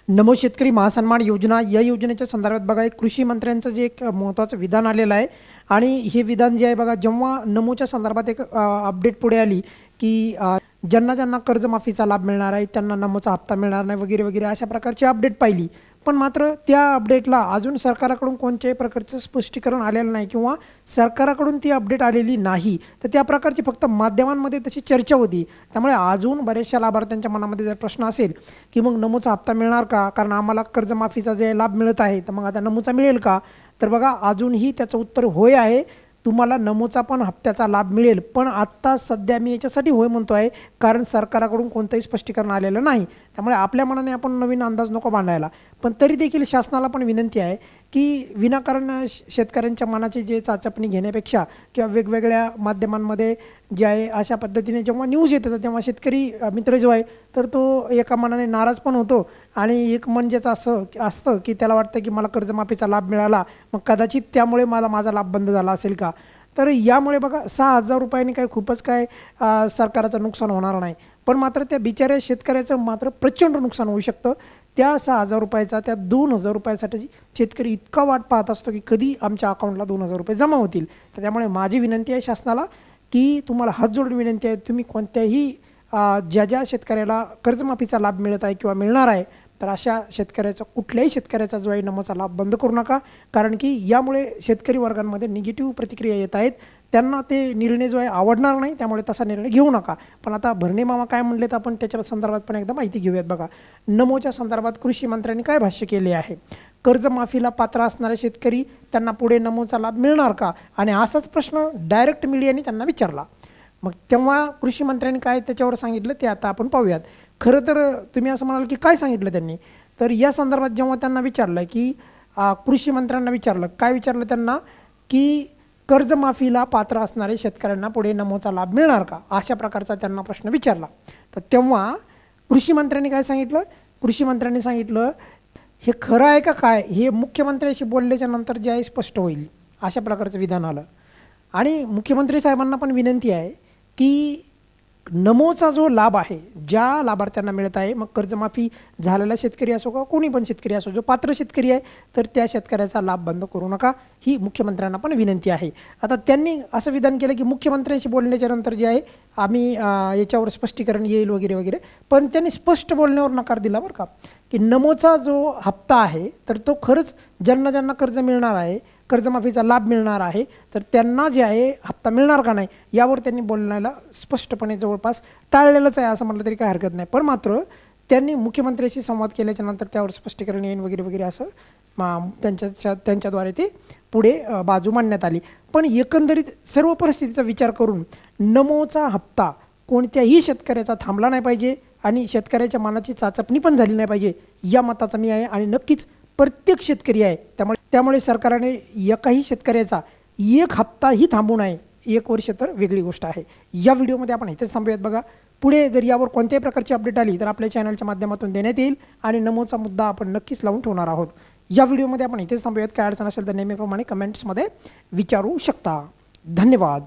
नमो शेतकरी महासन्मान योजना या योजनेच्या संदर्भात बघा एक कृषी मंत्र्यांचं जे एक महत्त्वाचं विधान आलेलं आहे आणि हे विधान जे आहे बघा जेव्हा नमोच्या संदर्भात एक अपडेट पुढे आली की ज्यांना ज्यांना कर्जमाफीचा लाभ मिळणार आहे त्यांना नमोचा हप्ता मिळणार नाही वगैरे वगैरे अशा प्रकारची अपडेट पाहिली. पण मात्र त्या अपडेटला अजून सरकाराकडून कोणत्याही प्रकारचं स्पष्टीकरण आलेलं नाही किंवा सरकाराकडून ती अपडेट आलेली नाही. तर त्या प्रकारची फक्त माध्यमांमध्ये तशी चर्चा होती. त्यामुळे अजून बऱ्याचशा लाभार्थ्यांच्या मनामध्ये जर प्रश्न असेल की मग नमोचा हप्ता मिळणार का, कारण आम्हाला कर्जमाफीचा जे लाभ मिळत आहे तर मग आता नमोचा मिळेल का. तर बघा अजूनही त्याचं उत्तर होय आहे. तुम्हाला नमोचा पण हप्त्याचा लाभ मिळेल. पण आत्ता सध्या मी याच्यासाठी होय म्हणतो आहे कारण सरकाराकडून कोणतंही स्पष्टीकरण आलेलं नाही. त्यामुळे आपल्या मनाने आपण नवीन अंदाज नको बांधायला. पण तरी देखील शासनाला पण विनंती आहे की विनाकारण शेतकऱ्यांच्या मनाची जे चाचपणी घेण्यापेक्षा किंवा वेगवेगळ्या माध्यमांमध्ये जे आहे अशा पद्धतीने जेव्हा न्यूज येतात तेव्हा शेतकरी मित्र जो आहे तर तो एका मनाने नाराज पण होतो आणि एक मन ज्याचं असं असतं की त्याला वाटतं की मला कर्जमाफीचा लाभ मिळाला मग कदाचित त्यामुळे मला माझा लाभ बंद झाला असेल का. तर यामुळे बघा 6,000 रुपयांनी काय खूपच काय सरकाराचं नुकसान होणार नाही. पण मात्र त्या बिचाऱ्या शेतकऱ्याचं मात्र प्रचंड नुकसान होऊ शकतं. त्या 6,000 रुपयाचा त्या 2,000 रुपयासाठी शेतकरी इतका वाट पाहत असतो की कधी आमच्या अकाउंटला 2,000 रुपये जमा होतील. तर त्यामुळे माझी विनंती आहे शासनाला की तुम्हाला हात जोडून विनंती आहे तुम्ही कोणत्याही ज्या ज्या शेतकऱ्याला कर्जमाफीचा लाभ मिळत आहे किंवा मिळणार आहे तर अशा शेतकऱ्याचा कुठल्याही शेतकऱ्याचा जो आहे नमोचा लाभ बंद करू नका. कारण की यामुळे शेतकरी वर्गांमध्ये निगेटिव्ह प्रतिक्रिया येत आहेत. त्यांना ते निर्णय जो आहे आवडणार नाही. त्यामुळे तसा निर्णय घेऊ नका. पण आता भरणे मामा काय म्हणलेत आपण त्याच्या संदर्भात पण एकदा माहिती घेऊयात. बघा नमोच्या संदर्भात कृषी मंत्र्यांनी काय भाष्य केले आहे. कर्जमाफीला पात्र असणारे शेतकरी त्यांना पुढे नमोचा लाभ मिळणार का, आणि असाच प्रश्न डायरेक्ट मीडियाने त्यांना विचारला. मग तेव्हा कृषी मंत्र्यांनी काय त्याच्यावर सांगितलं ते आता आपण पाहूयात. खरं तर तुम्ही असं म्हणाल की काय सांगितलं त्यांनी, तर या संदर्भात जेव्हा त्यांना विचारलं की कृषी मंत्र्यांना विचारलं काय विचारलं त्यांना की कर्जमाफीला पात्र असणारे शेतकऱ्यांना पुढे नमोचा लाभ मिळणार का, अशा प्रकारचा त्यांना प्रश्न विचारला. तर तेव्हा कृषी मंत्र्यांनी काय सांगितलं, कृषी मंत्र्यांनी सांगितलं हे खरं आहे का काय हे मुख्यमंत्र्यांशी बोलल्याच्या नंतर जे आहे स्पष्ट होईल, अशा प्रकारचं विधान आलं. आणि मुख्यमंत्री साहेबांना पण विनंती आहे की नमोचा जो लाभ आहे ज्या लाभार्थ्यांना मिळत आहे मग कर्जमाफी झालेला शेतकरी असो का कोणी पण शेतकरी असो जो पात्र शेतकरी आहे तर त्या शेतकऱ्याचा लाभ बंद करू नका, ही मुख्यमंत्र्यांना पण विनंती आहे. आता त्यांनी असं विधान केलं की मुख्यमंत्र्यांशी बोलण्याच्या नंतर जे आहे आम्ही याच्यावर स्पष्टीकरण येईल वगैरे वगैरे. पण त्यांनी स्पष्ट बोलण्यावर नकार दिला बरं का की नमोचा जो हप्ता आहे तर तो खरंच ज्यांना ज्यांना कर्ज मिळणार आहे कर्जमाफीचा लाभ मिळणार आहे तर त्यांना जे आहे हप्ता मिळणार का नाही यावर त्यांनी बोलण्याला स्पष्टपणे जवळपास टाळलेलंच आहे असं म्हटलं तरी काही हरकत नाही. पण मात्र त्यांनी मुख्यमंत्र्यांशी संवाद केल्याच्या नंतर त्यावर स्पष्टीकरण येईल वगैरे वगैरे असं त्यांच्याद्वारे ते पुढे बाजू मांडण्यात आली. पण एकंदरीत सर्व परिस्थितीचा विचार करून नमोचा हप्ता कोणत्याही शेतकऱ्याचा थांबला नाही पाहिजे आणि शेतकऱ्याच्या मनाची चाचपणी पण झाली नाही पाहिजे या मताचा मी आहे. आणि नक्कीच प्रत्येक शेतकरी आहे त्यामुळे सरकारने एकाही शेतकऱ्याचा एक हप्ताही थांबू नये. 1 वर्ष तर वेगळी गोष्ट आहे. या व्हिडिओमध्ये आपण इथेच थांबूयात. बघा पुढे जर यावर कोणत्याही प्रकारची अपडेट आली तर आपल्या चॅनलच्या माध्यमातून देण्यात येईल आणि नमोचा मुद्दा आपण नक्कीच लावून ठेवणार आहोत. या व्हिडिओमध्ये आपण इथेच थांबूयात. काय अडचण असेल तर नेहमीप्रमाणे कमेंट्समध्ये विचारू शकता. धन्यवाद.